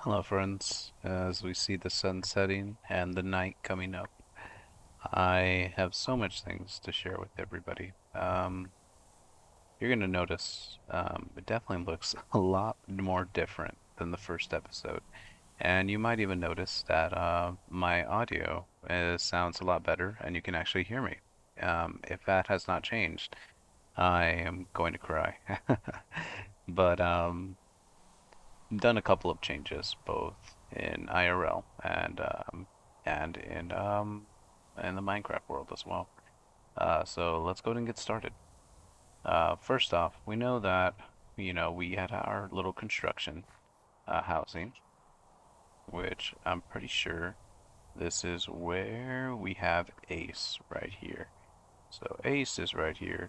Hello, friends. As we see the sun setting and the night coming up, I have so much things to share with everybody. You're going to notice it definitely looks a lot more different than the first episode. And you might even notice that my audio sounds a lot better and you can actually hear me. If that has not changed, I am going to cry. But done a couple of changes, both in IRL and in the Minecraft world as well. So let's go ahead and get started. First off, we know that we had our little construction housing, which I'm pretty sure this is where we have Ace right here. So Ace is right here,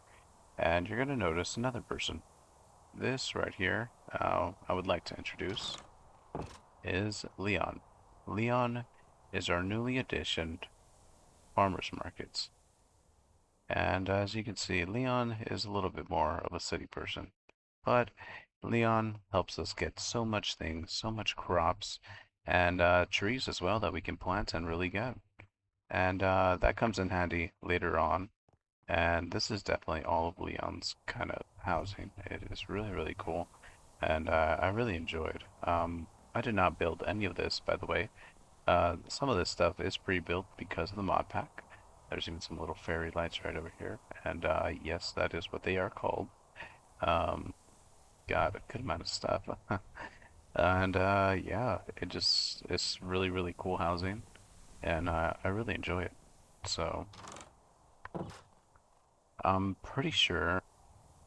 and you're gonna notice another person. This right here, I would like to introduce is Leon. Leon is our newly additioned farmers markets. And as you can see, Leon is a little bit more of a city person. But Leon helps us get so much things, so much crops, and trees as well that we can plant and really get. And that comes in handy later on. And this is definitely all of Leon's kind of housing. It is really, really cool. And I really enjoyed. I did not build any of this, by the way. Some of this stuff is pre-built because of the mod pack. There's even some little fairy lights right over here. And yes, that is what they are called. Um, got a good amount of stuff. And yeah, it's really, really cool housing. And I really enjoy it. So I'm pretty sure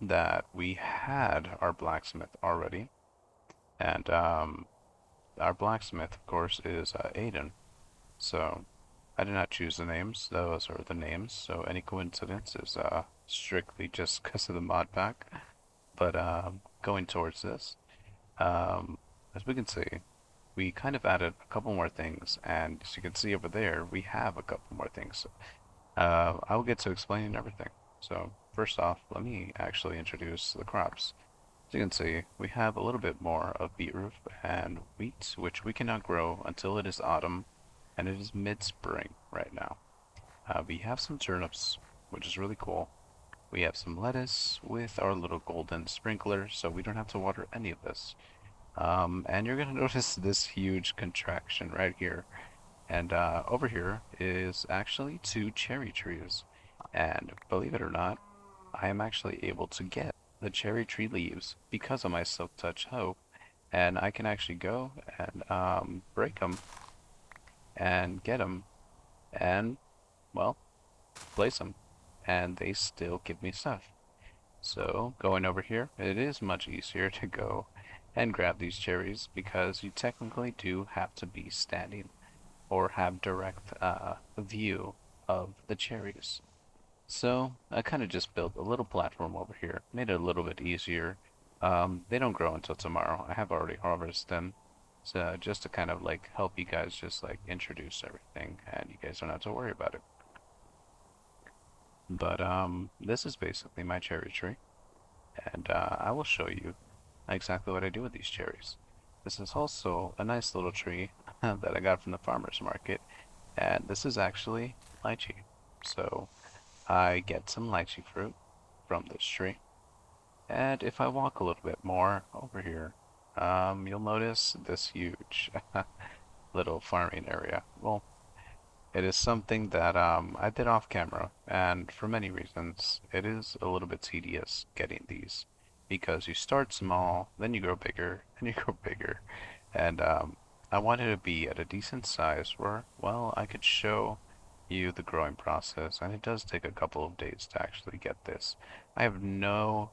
that we had our blacksmith already. And our blacksmith, of course, is Aiden. So I did not choose the names. Those are the names. So any coincidence is strictly just because of the mod pack. But going towards this, um, as we can see, we kind of added a couple more things, and as you can see over there, we have a couple more things. I will get to explaining everything. So first off, let me actually introduce the crops. As you can see, we have a little bit more of beetroot and wheat, which we cannot grow until it is autumn, and it is mid-spring right now. We have some turnips, which is really cool. We have some lettuce with our little golden sprinkler, so we don't have to water any of this. And you're gonna notice this huge contraction right here. And over here is actually two cherry trees. And believe it or not, I am actually able to get the cherry tree leaves because of my Silk Touch hoe. And I can actually go and break them and get them and, well, place them. And they still give me stuff. So going over here, it is much easier to go and grab these cherries because you technically do have to be standing or have direct view of the cherries. So I kind of just built a little platform over here, made it a little bit easier. They don't grow until tomorrow. I have already harvested them. So just to kind of like help you guys just like introduce everything and you guys don't have to worry about it. But this is basically my cherry tree. And I will show you exactly what I do with these cherries. This is also a nice little tree that I got from the farmer's market, and this is actually lychee. So I get some lychee fruit from this tree, and if I walk a little bit more over here, you'll notice this huge little farming area. Well, it is something that I did off camera, and for many reasons, it is a little bit tedious getting these because you start small, then you grow bigger, and you grow bigger, and I wanted to be at a decent size where, well, I could show you the growing process, and it does take a couple of days to actually get this. I have no,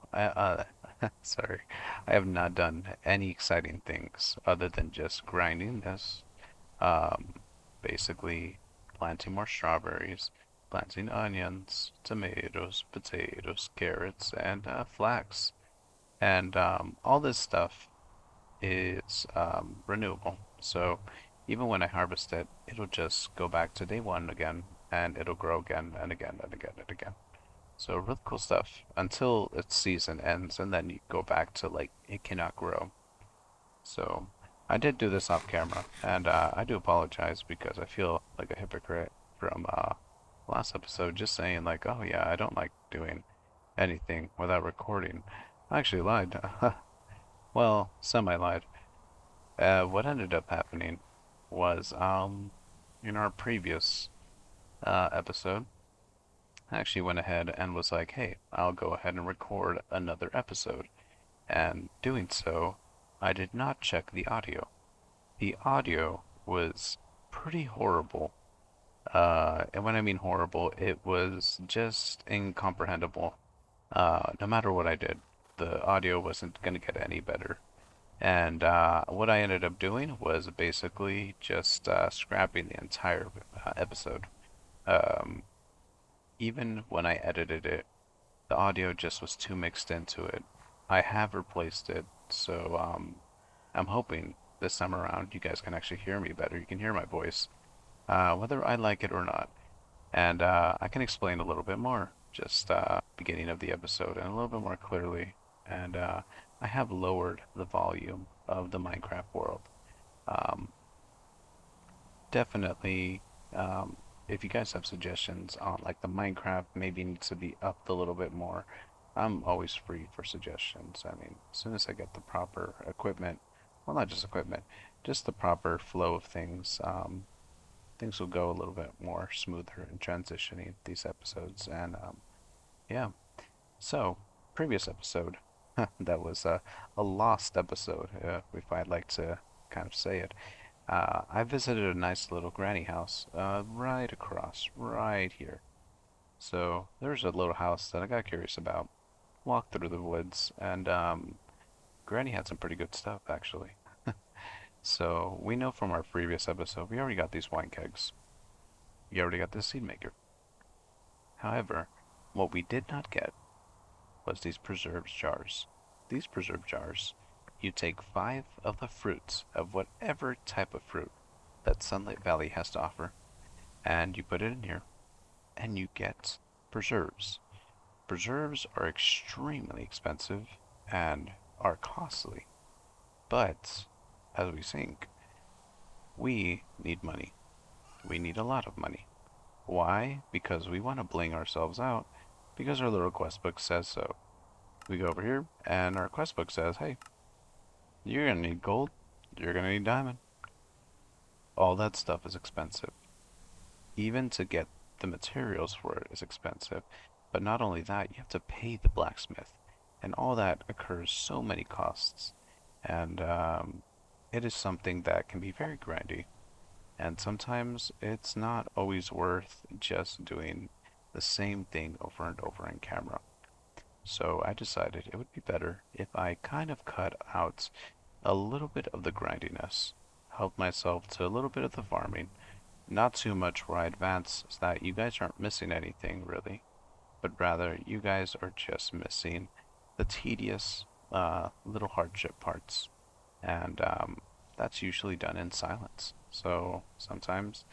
sorry, I have not done any exciting things other than just grinding this. Um, Basically planting more strawberries, planting onions, tomatoes, potatoes, carrots, and flax. And all this stuff is renewable. So even when I harvest it, it'll just go back to day one again, and it'll grow again and again and again and again. So really cool stuff until its season ends, and then you go back to like it cannot grow. So I did do this off camera, and I do apologize because I feel like a hypocrite from last episode, just saying like, oh yeah, I don't like doing anything without recording. I actually lied. Well, semi-lied. What ended up happening was, in our previous episode, I actually went ahead and was like, hey, I'll go ahead and record another episode. And doing so, I did not check the audio. The audio was pretty horrible. And when I mean horrible, it was just incomprehensible. No matter what I did, the audio wasn't going to get any better. And what I ended up doing was basically just scrapping the entire episode. Um, Even when I edited it, the audio just was too mixed into it. I have replaced it, so I'm hoping this time around you guys can actually hear me better. You can hear my voice, whether I like it or not. And I can explain a little bit more, just beginning of the episode and a little bit more clearly. And I have lowered the volume of the Minecraft world. Um, Definitely, if you guys have suggestions on like the Minecraft maybe needs to be upped a little bit more, I'm always free for suggestions. I mean, as soon as I get the proper equipment, well, not just equipment, just the proper flow of things, things will go a little bit more smoother in transitioning these episodes. And yeah, so previous episode, that was a lost episode, if I'd like to kind of say it. I visited a nice little granny house right across, right here. So there's a little house that I got curious about. Walked through the woods, and Granny had some pretty good stuff, actually. So we know from our previous episode, we already got these wine kegs. We already got this seed maker. However, what we did not get was these preserves jars. These preserve jars, you take 5 of the fruits of whatever type of fruit that Sunlit Valley has to offer, and you put it in here, and you get preserves. Preserves are extremely expensive and are costly, but as we think, we need money. We need a lot of money. Why? Because we want to bling ourselves out, because our little quest book says so. We go over here, and our quest book says, hey, you're gonna need gold, you're gonna need diamond. All that stuff is expensive. Even to get the materials for it is expensive. But not only that, you have to pay the blacksmith. And all that occurs so many costs. And it is something that can be very grindy. And sometimes it's not always worth just doing the same thing over and over in camera. So I decided it would be better if I kind of cut out a little bit of the grindiness, help myself to a little bit of the farming, not too much where I advance so that you guys aren't missing anything really, but rather you guys are just missing the tedious little hardship parts. And that's usually done in silence. So sometimes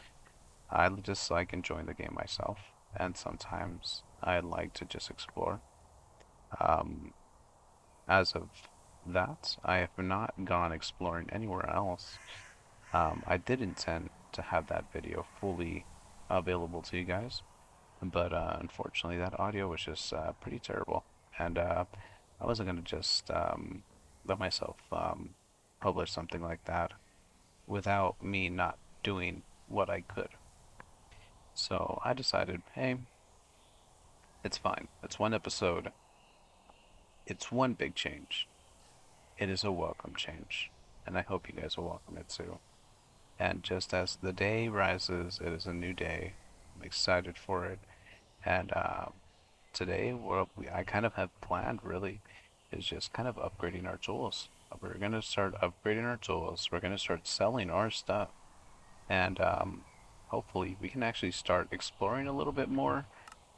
I just like enjoying the game myself, and sometimes I like to just explore. Um, as of that, I have not gone exploring anywhere else. I did intend to have that video fully available to you guys, but unfortunately that audio was just pretty terrible, and I wasn't gonna just let myself publish something like that without me not doing what I could. So I decided, hey, it's fine. It's one episode. It's one big change. It is a welcome change, and I hope you guys will welcome it too. And just as the day rises, it is a new day. I'm excited for it. And today, I kind of have planned really is just kind of upgrading our tools. We're going to start upgrading our tools. We're going to start selling our stuff. And hopefully, we can actually start exploring a little bit more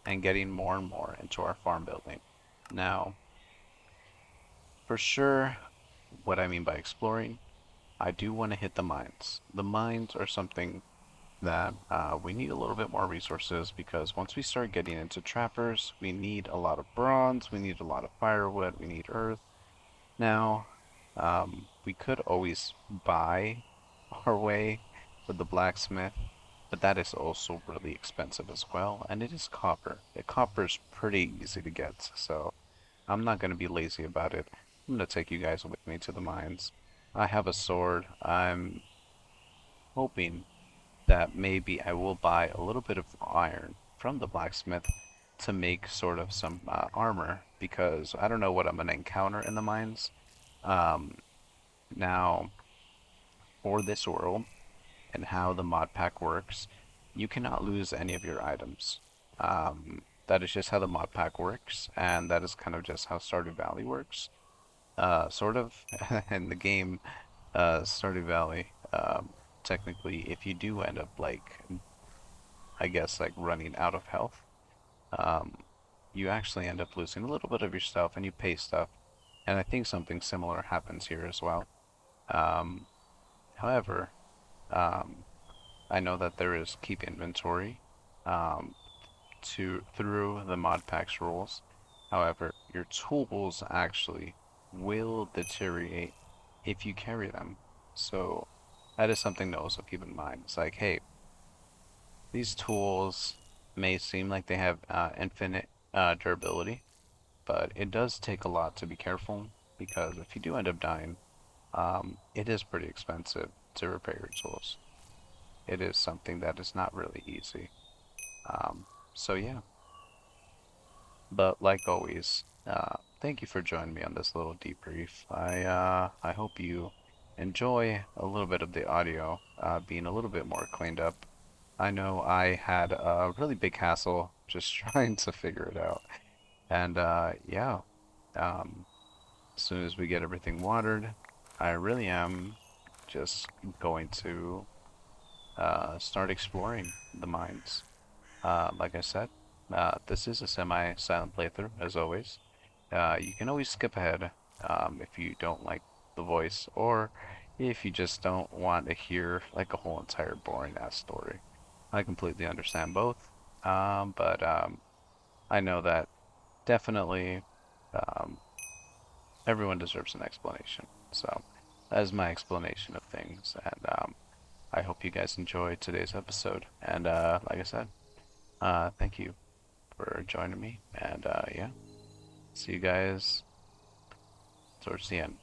and getting more and more into our farm building. Now, for sure, what I mean by exploring, I do want to hit the mines. The mines are something that we need a little bit more resources because once we start getting into trappers, we need a lot of bronze, we need a lot of firewood, we need earth. Now, We could always buy our way with the blacksmith, but that is also really expensive as well, and it is copper. The copper is pretty easy to get, so I'm not going to be lazy about it. I'm going to take you guys with me to the mines. I have a sword. I'm hoping that maybe I will buy a little bit of iron from the blacksmith to make sort of some armor because I don't know what I'm going to encounter in the mines. Um, Now, for this world and how the mod pack works, you cannot lose any of your items. That is just how the mod pack works, and that is kind of just how Stardew Valley works. Sort of. In the game, Stardew Valley, technically, if you do end up like, I guess, like running out of health, um, you actually end up losing a little bit of your stuff, and you pay stuff. And I think something similar happens here as well. Um, However, um, I know that there is keep inventory um, through the mod packs rules. However, your tools actually will deteriorate if you carry them. So that is something to also keep in mind. It's like, hey, these tools may seem like they have infinite durability, but it does take a lot to be careful because if you do end up dying, it is pretty expensive to repair your tools. It is something that is not really easy. So yeah, but like always, thank you for joining me on this little debrief. I hope you enjoy a little bit of the audio being a little bit more cleaned up. I know I had a really big hassle just trying to figure it out, and yeah, um, as soon as we get everything watered, I really am just going to start exploring the mines. Like I said, this is a semi-silent playthrough, as always. You can always skip ahead if you don't like the voice, or if you just don't want to hear like a whole entire boring-ass story. I completely understand both, but I know that definitely um, everyone deserves an explanation. So that is my explanation of things, and I hope you guys enjoyed today's episode. And like I said, thank you for joining me. And yeah, see you guys towards the end.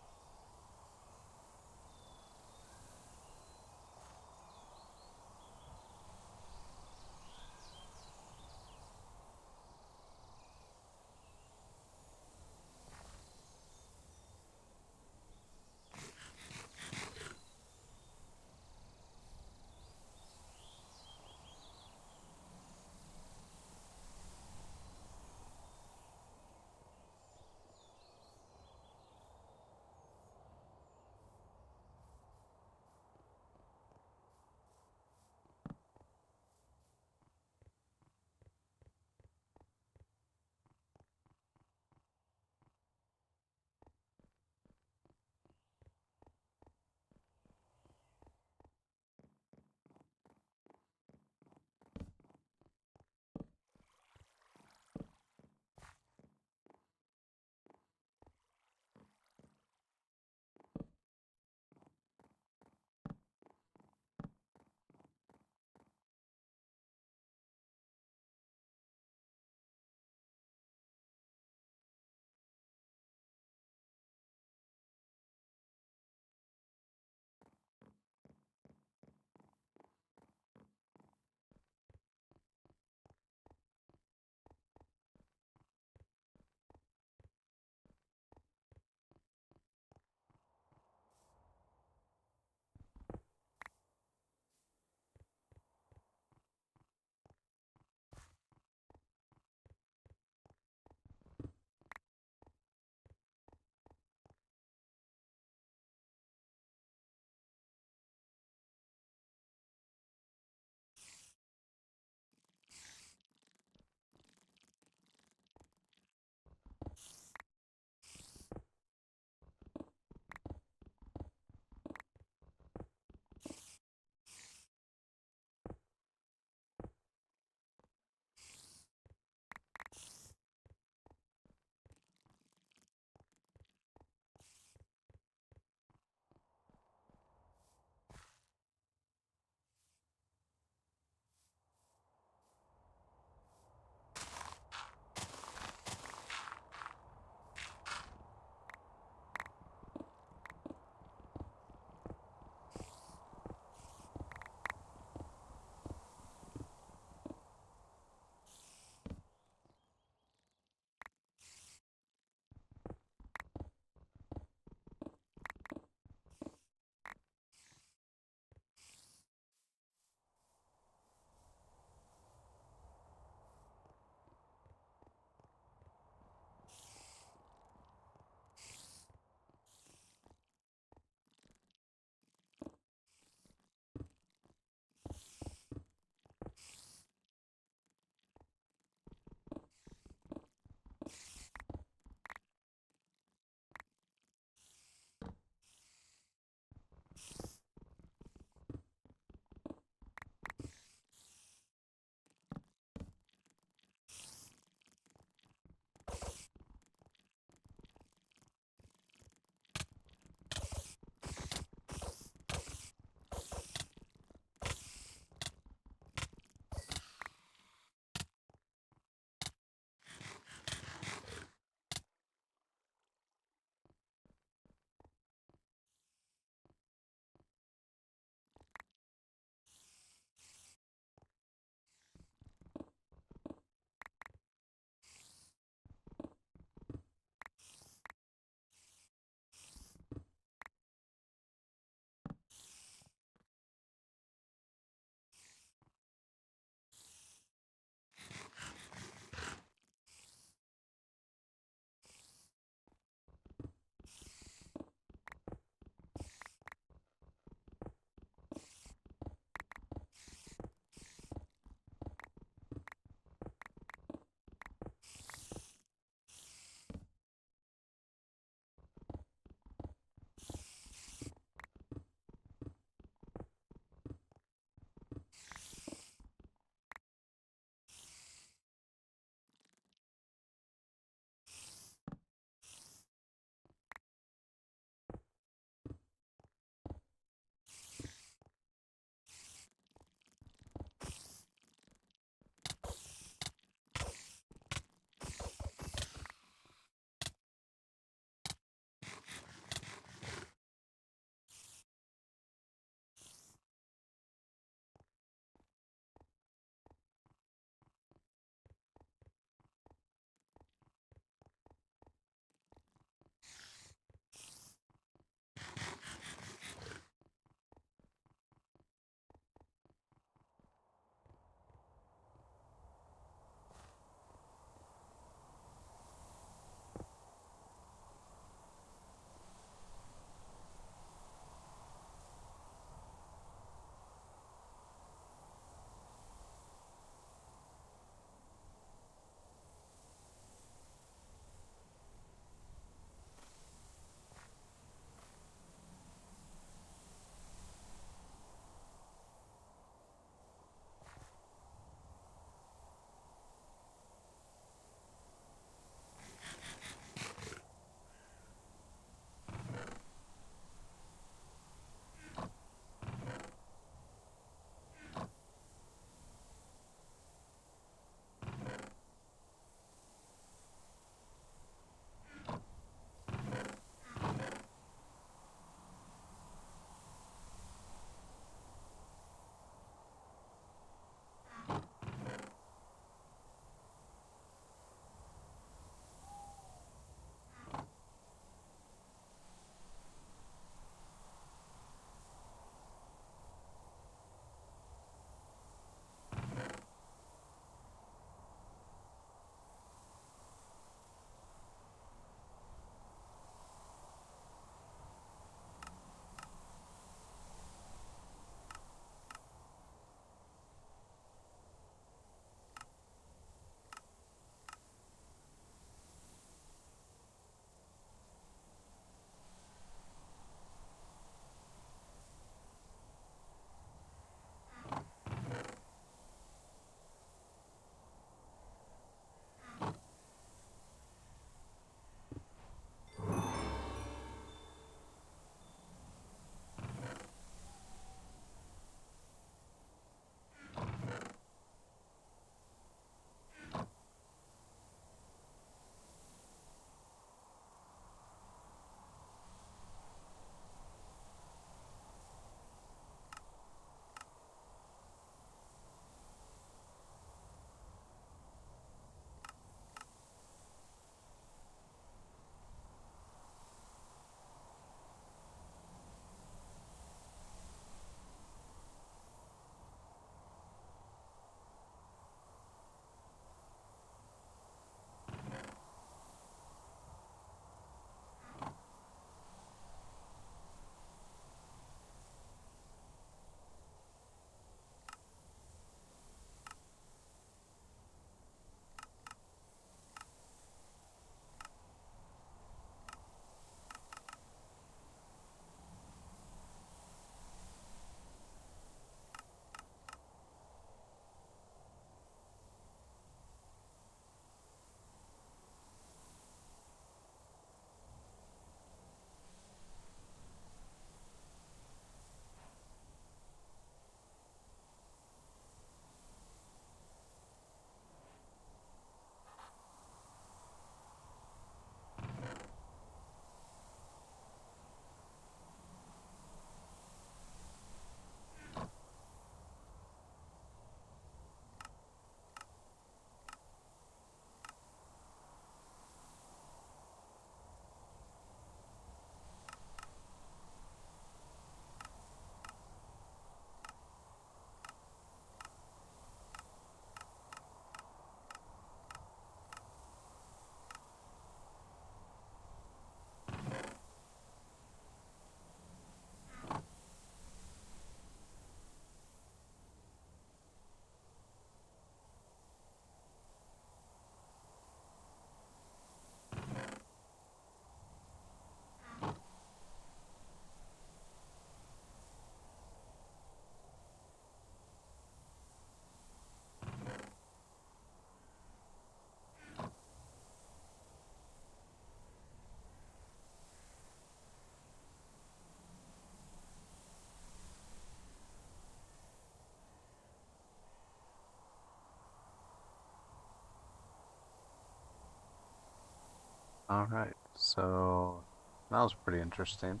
Alright, so that was pretty interesting.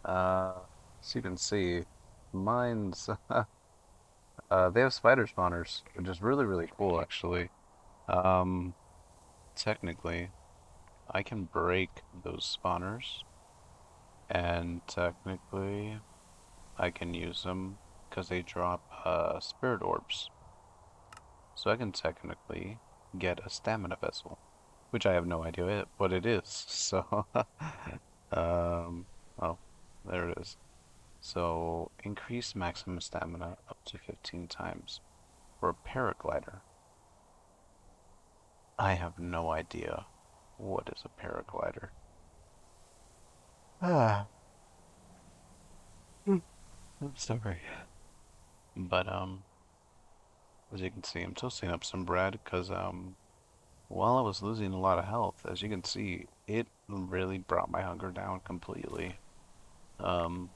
Uh, as you can see, mine's they have spider spawners, which is really, really cool actually. Um, Technically, I can break those spawners, and technically, I can use them because they drop spirit orbs. So I can technically get a stamina vessel, which I have no idea what it is. So, um, oh, there it is. So, increase maximum stamina up to 15 times for a paraglider. I have no idea what is a paraglider. Ah, I'm sorry. But as you can see, I'm toasting up some bread because while I was losing a lot of health, as you can see, it really brought my hunger down completely. Um,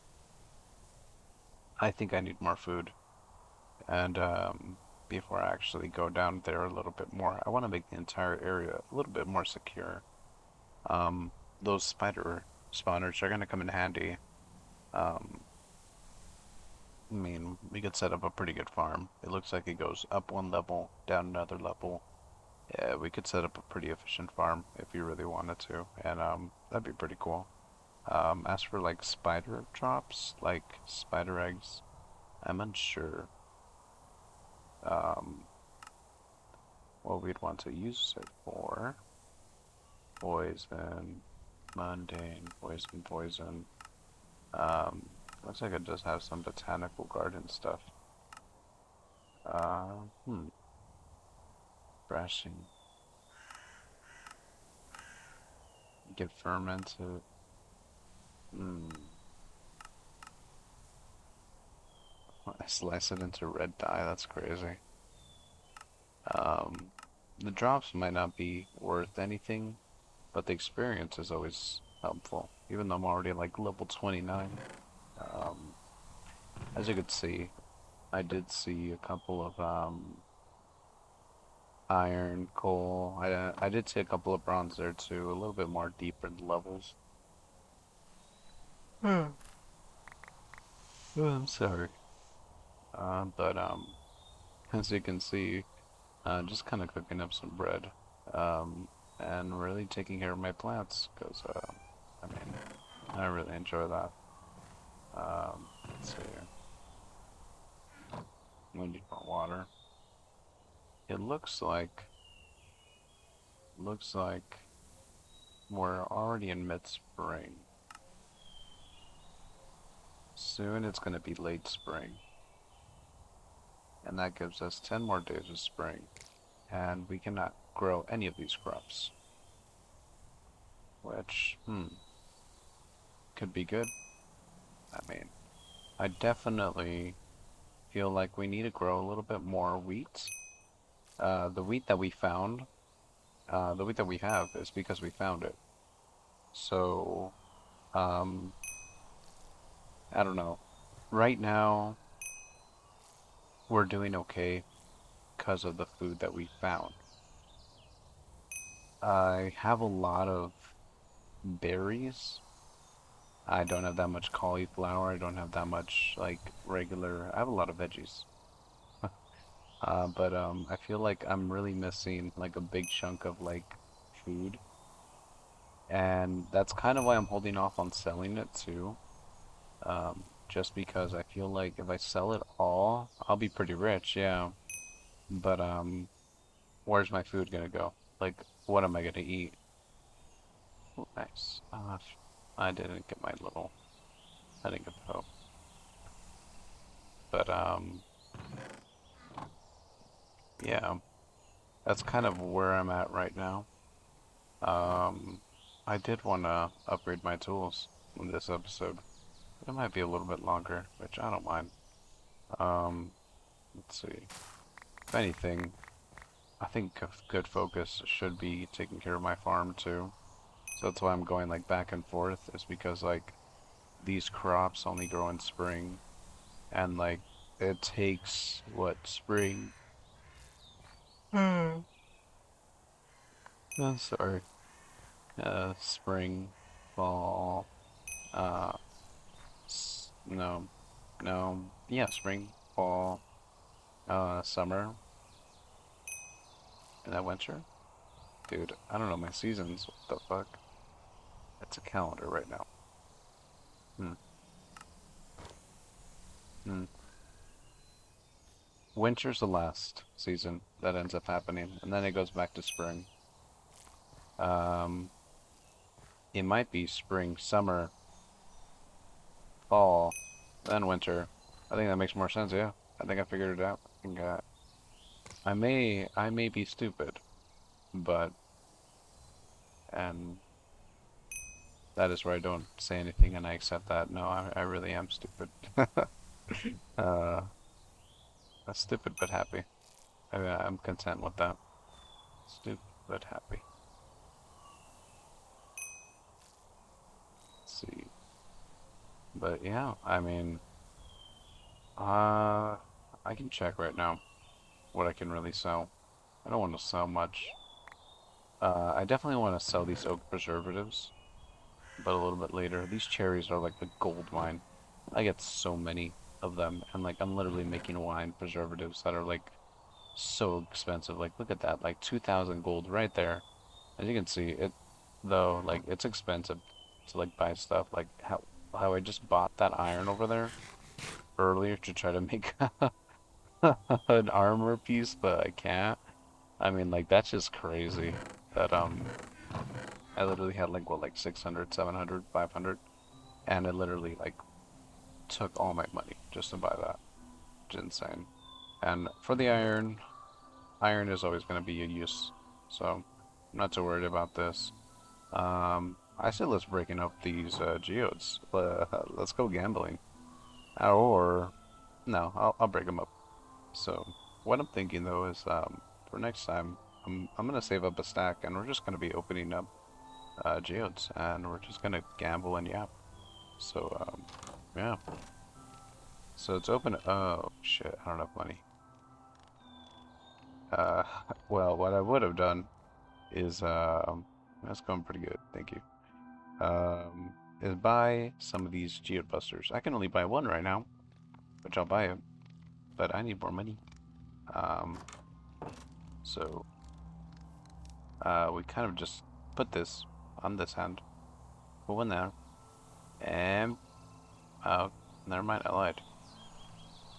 I think I need more food, and before I actually go down there a little bit more, I want to make the entire area a little bit more secure. Um, those spider spawners are gonna come in handy. Um, I mean, we could set up a pretty good farm. It looks like it goes up one level, down another level. Yeah, we could set up a pretty efficient farm if you really wanted to, and that'd be pretty cool. As for like spider drops, like spider eggs, I'm unsure um, what we'd want to use it for. Poison, mundane, poison, poison. Um, Looks like it does have some botanical garden stuff. Uh, hmm, Thrashing. Get fermented. Hmm. I slice it into red dye. That's crazy. Um, the drops might not be worth anything, but the experience is always helpful. Even though I'm already like level 29. Um, as you could see, I did see a couple of iron, coal. I did see a couple of bronze there too, a little bit more deeper in the levels. Hmm. Oh, I'm sorry. But as you can see, just kind of cooking up some bread, um, and really taking care of my plants, because I mean, I really enjoy that. Let's see, we need more water. It looks like we're already in mid-spring. Soon it's going to be late spring, and that gives us 10 more days of spring, and we cannot grow any of these crops, which, could be good. I mean, I definitely feel like we need to grow a little bit more wheat. The wheat that we found, the wheat that we have is because we found it. So, um, I don't know. Right now, we're doing okay because of the food that we found. I have a lot of berries. I don't have that much cauliflower. I don't have that much like regular. I have a lot of veggies. But I feel like I'm really missing like a big chunk of like food, and that's kind of why I'm holding off on selling it too. Just because I feel like if I sell it all, I'll be pretty rich, yeah. But where's my food gonna go? Like, what am I gonna eat? Ooh, nice. I didn't get my little. I didn't get the hope. But yeah, that's kind of where I'm at right now. Um, I did want to upgrade my tools in this episode. It might be a little bit longer, which I don't mind. Um, let's see. If anything, I think a good focus should be taking care of my farm too. So that's why I'm going like back and forth, is because like these crops only grow in spring, and like it takes what spring. I'm sorry. Spring, fall, uh, no, no, yeah, spring, fall, summer, and then winter. Dude, I don't know my seasons. What the fuck? It's a calendar right now. Hmm. Hmm. Winter's the last season that ends up happening, and then it goes back to spring. Um, it might be spring, summer, fall, then winter. I think that makes more sense, yeah. I think I figured it out. I think, I may be stupid, but, and that is where I don't say anything and I accept that. No, I really am stupid. Uh, stupid but happy. I'm content with that. Stupid but happy. Let's see. But yeah, I mean, uh, I can check right now what I can really sell. I don't want to sell much. I definitely want to sell these oak preservatives, but a little bit later. These cherries are like the gold mine. I get so many of them, and like I'm literally making wine preservatives that are like so expensive. Like look at that, like 2,000 gold right there. As you can see, it though, like it's expensive to like buy stuff. Like how I just bought that iron over there earlier to try to make an armor piece, but I can't. I mean, like that's just crazy. That I literally had like what, like 600, 700, 500, and it literally like took all my money just to buy that. Which is insane. And for the iron, iron is always going to be a use, so I'm not too worried about this. I say let's breaking up these geodes. Let's go gambling. Or no, I'll break them up. So what I'm thinking though is for next time I'm gonna save up a stack and we're just gonna be opening up geodes and we're just gonna gamble and yap. So yeah. So it's open. Oh shit, I don't have money. Uh, well, what I would have done is that's going pretty good, thank you. Is buy some of these geode busters. I can only buy one right now, which I'll buy it, but I need more money. Um, so we kind of just put this on this hand, put one there, and never mind, I lied.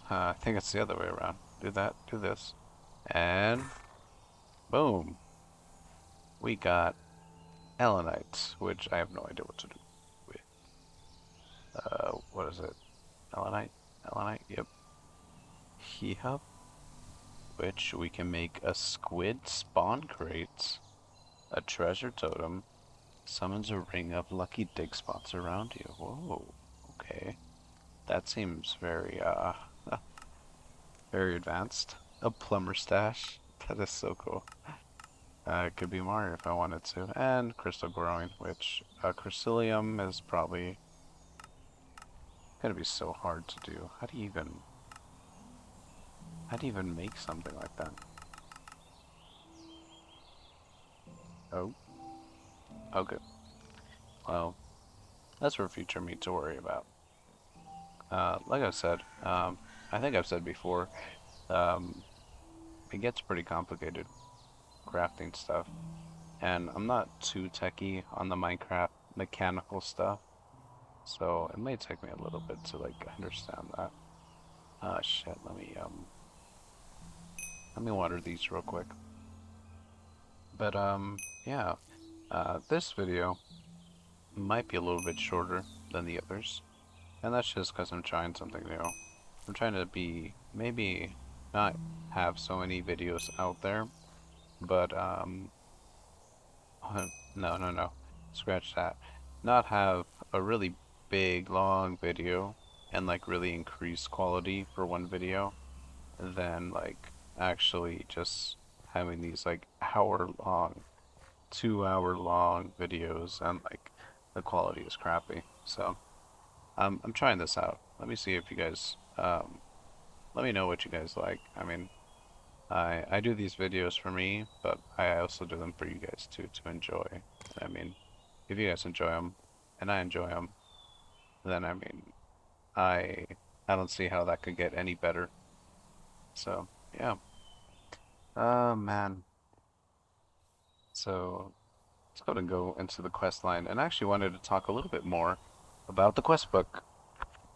I think it's the other way around. Do that, do this, and boom, we got Elenites, which I have no idea what to do with. What is it? Elenite? Elenite? Yep. Yep. Which we can make a squid spawn crate, a treasure totem, summons a ring of lucky dig spots around you. Whoa. Okay. That seems very, very advanced. A plumber stash. That is so cool. It could be more if I wanted to. And crystal growing, which crystallium is probably gonna be so hard to do. How do you even make something like that? Oh, okay. Well, that's for future me to worry about. Like I said, I think I've said before, um, it gets pretty complicated crafting stuff, and I'm not too techy on the Minecraft mechanical stuff, so it may take me a little bit to like understand that. Shit, let me water these real quick. But yeah, this video might be a little bit shorter than the others, and that's just because I'm trying something new. I'm trying to be maybe not have so many videos out there, but no, no, no, scratch that. Not have a really big, long video and like really increase quality for one video, than like actually just having these like hour long, 2 hour long videos and like the quality is crappy. So I'm trying this out. Let me see if you guys let me know what you guys like. I mean, I do these videos for me, but I also do them for you guys too to enjoy. I mean, if you guys enjoy them, and I enjoy them, then I mean, I I don't see how that could get any better. So yeah. Man. So let's go into the quest line, and I actually wanted to talk a little bit more about the quest book.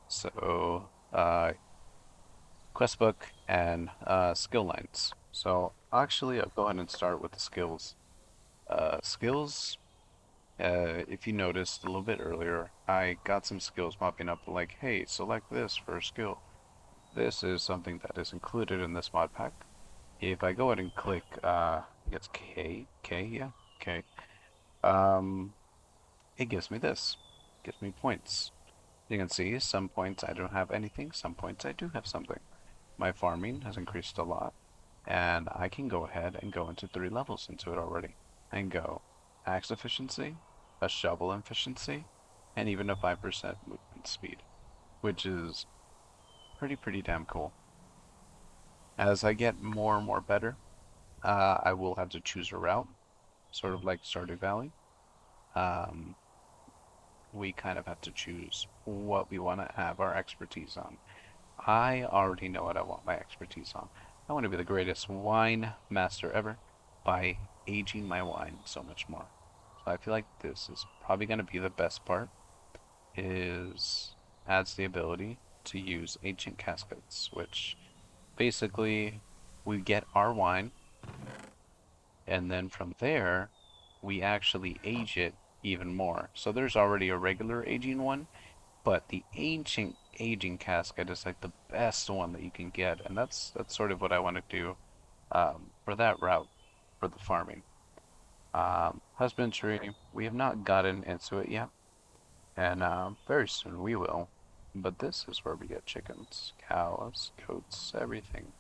So quest book and skill lines. So actually, I'll go ahead and start with the skills. Skills. If you noticed a little bit earlier, I got some skills popping up like, hey, select this for a skill. This is something that is included in this mod pack. If I go ahead and click, I think it's K, yeah, K, um, it gives me this. It gives me points. You can see some points I don't have anything, some points I do have something. My farming has increased a lot, and I can go ahead and go into 3 levels into it already. And go axe efficiency, a shovel efficiency, and even a 5% movement speed, which is pretty damn cool. As I get more and more better, I will have to choose a route, sort of like Stardew Valley. Um, we kind of have to choose what we want to have our expertise on. I already know what I want my expertise on. I want to be the greatest wine master ever by aging my wine so much more. So I feel like this is probably going to be the best part, is adds the ability to use ancient caskets, which basically we get our wine, and then from there we actually age it even more. So there's already a regular aging one, but the ancient aging casket is like the best one that you can get, and that's sort of what I want to do for that route for the farming. Husbandry, we have not gotten into it yet, and very soon we will. But this is where we get chickens, cows, goats, everything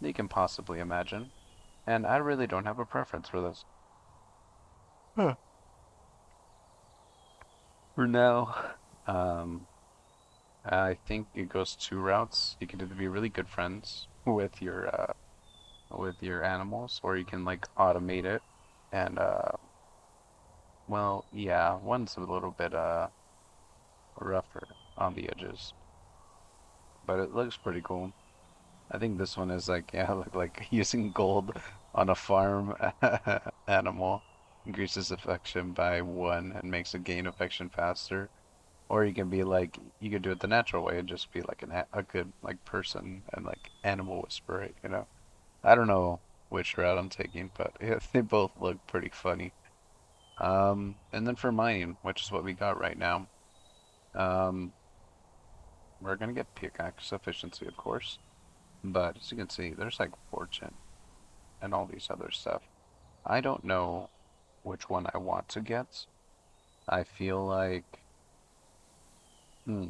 that you can possibly imagine. And I really don't have a preference for this. Huh. For now, um, I think it goes 2 routes. You can either be really good friends with your animals, or you can like automate it. And well, yeah, one's a little bit rougher on the edges, but it looks pretty cool. I think this one is like, yeah, like using gold on a farm animal increases affection by 1 and makes it gain affection faster. Or you can be like, you could do it the natural way and just be like a good like person and like animal whisper it, you know. I don't know which route I'm taking, but yeah, they both look pretty funny. And then for mining, which is what we got right now, um, we're gonna get pickaxe efficiency, of course. But as you can see, there's like fortune and all these other stuff. I don't know which one I want to get. I feel like, hmm,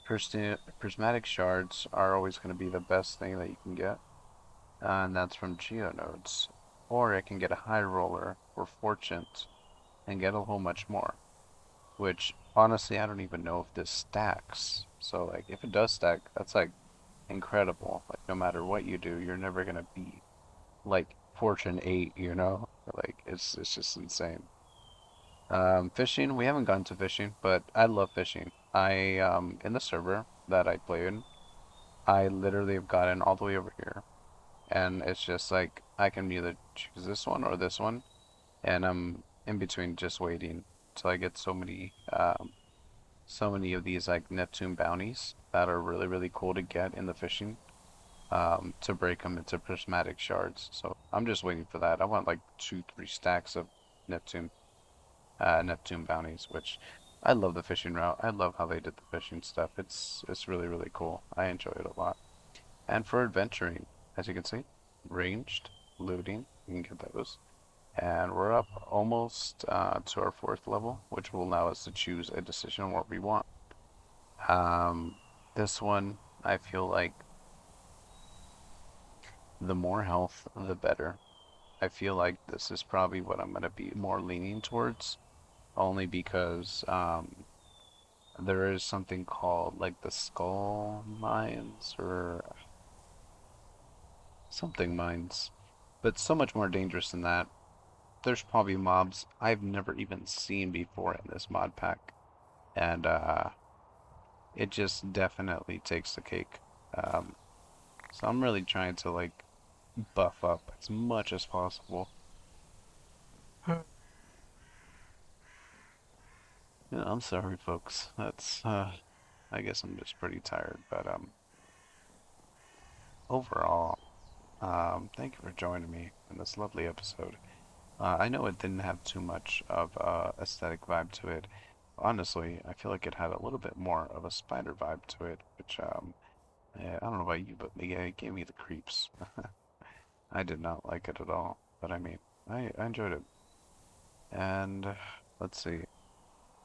prismatic shards are always going to be the best thing that you can get, and that's from geonodes. Or I can get a high roller for fortunes and get a whole much more. Which honestly, I don't even know if this stacks. So like, if it does stack, that's like incredible. Like no matter what you do, you're never gonna beat like Fortune 8, you know? Like it's just insane. Fishing, we haven't gone to fishing, but I love fishing. I in the server that I play in, I literally have gotten all the way over here, and it's just like I can either choose this one or this one, and I'm in between just waiting till I get so many of these like Neptune bounties that are really cool to get in the fishing, to break them into prismatic shards. So I'm just waiting for that. I want like 2, 3 stacks of Neptune Neptune bounties, which I love the fishing route. I love how they did the fishing stuff. It's really cool. I enjoy it a lot. And for adventuring, as you can see, ranged, looting, you can get those. And we're up almost to our 4th level, which will allow us to choose a decision what we want. Um, this one, I feel like the more health, the better. I feel like this is probably what I'm going to be more leaning towards, only because there is something called like the skull mines or something mines, but so much more dangerous than that. there's probably mobs I've never even seen before in this mod pack, and it just definitely takes the cake. Um, so I'm really trying to like buff up as much as possible. Yeah, I'm sorry, folks. That's I guess I'm just pretty tired, but overall, thank you for joining me in this lovely episode. I know it didn't have too much of a aesthetic vibe to it. Honestly, I feel like it had a little bit more of a spider vibe to it, which yeah, I don't know about you, but yeah, it gave me the creeps. I did not like it at all, but I mean, I enjoyed it. And let's see.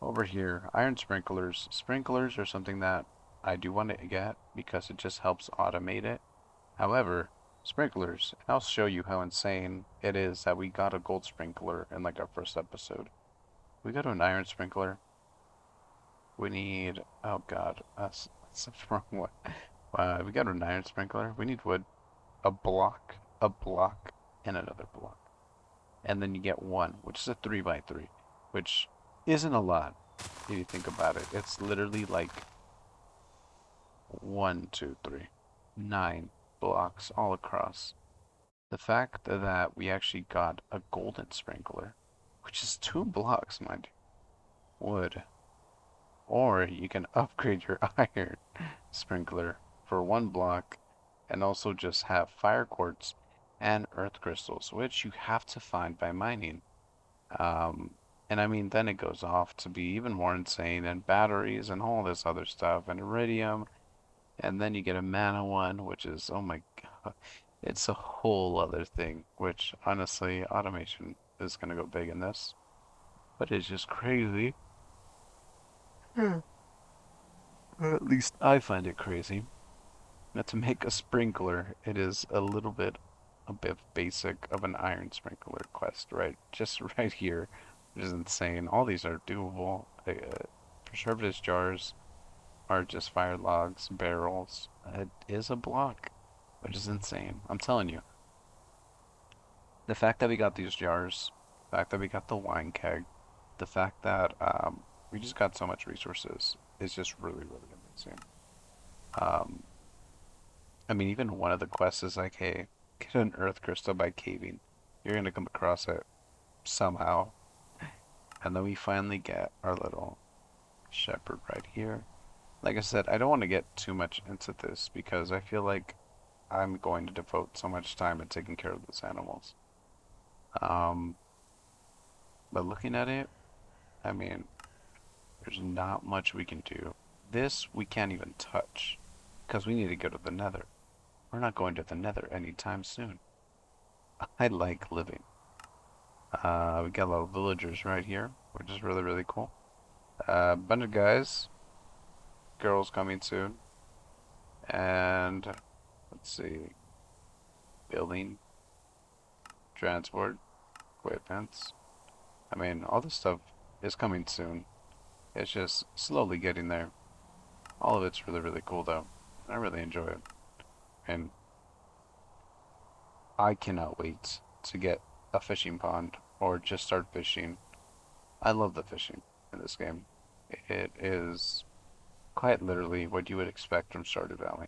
Over here, iron sprinklers. Sprinklers are something that I do want to get because it just helps automate it. However, sprinklers, I'll show you how insane it is that we got a gold sprinkler in like our first episode. We go to an iron sprinkler. We need, oh god, that's the wrong one. We got an iron sprinkler. We need wood, a block, and another block. And then you get one, which is a 3 by 3, which isn't a lot if you think about it. It's literally like one, two, three, 9 blocks all across. The fact that we actually got a golden sprinkler, which is 2 blocks, mind you, wood, or you can upgrade your iron sprinkler for 1 block and also just have fire quartz and earth crystals, which you have to find by mining. Um, and I mean, then it goes off to be even more insane, and batteries and all this other stuff, and iridium, and then you get a mana one, which is, oh my god, it's a whole other thing, which honestly, automation is gonna go big in this, but it's just crazy. Hmm. Or at least I find it crazy. Now to make a sprinkler, it is a bit basic of an iron sprinkler quest, right? Just right here, which is insane. All these are doable. Preservatives jars are just fire logs, barrels. It is a block, which is insane. I'm telling you, the fact that we got these jars, the fact that we got the wine keg, the fact that we just got so much resources is just really, really amazing. Um, I mean, even one of the quests is like, hey, get an earth crystal by caving. You're gonna come across it somehow. And then we finally get our little shepherd right here. Like I said, I don't want to get too much into this because I feel like I'm going to devote so much time at taking care of those animals. Um, but looking at it, I mean, there's not much we can do. This we can't even touch because we need to go to the nether. We're not going to the nether anytime soon. I like living. We got a lot of villagers right here, which is really, really cool. Bunch of guys, girls coming soon, and let's see, building, transport, equipments. I mean, all this stuff is coming soon. It's just slowly getting there. All of it's really, really cool though. I really enjoy it, and I cannot wait to get a fishing pond or just start fishing. I love the fishing in this game. It is quite literally what you would expect from Stardew Valley.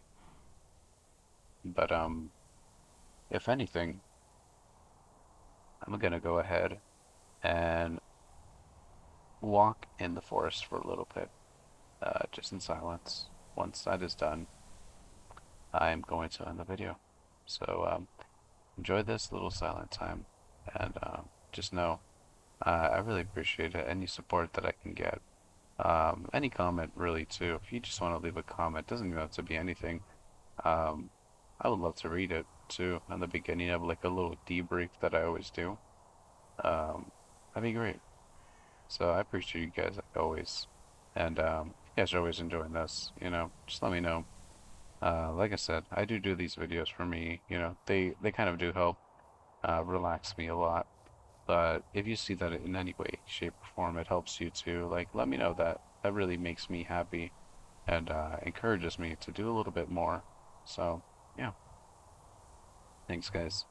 But if anything, I'm gonna go ahead and walk in the forest for a little bit, just in silence. Once that is done, I'm going to end the video. So enjoy this little silent time, and just know I really appreciate it. Any support that I can get. Any comment really too. If you just want to leave a comment, doesn't even have to be anything. Um, I would love to read it too in the beginning of like a little debrief that I always do. That'd be great. So I appreciate you guys like always, and if you guys are always enjoying this, just let me know. Like I said, I do these videos for me. They kind of do help relax me a lot. But if you see that in any way, shape, or form, it helps you to like let me know that. That really makes me happy and encourages me to do a little bit more. So, yeah. Thanks, guys.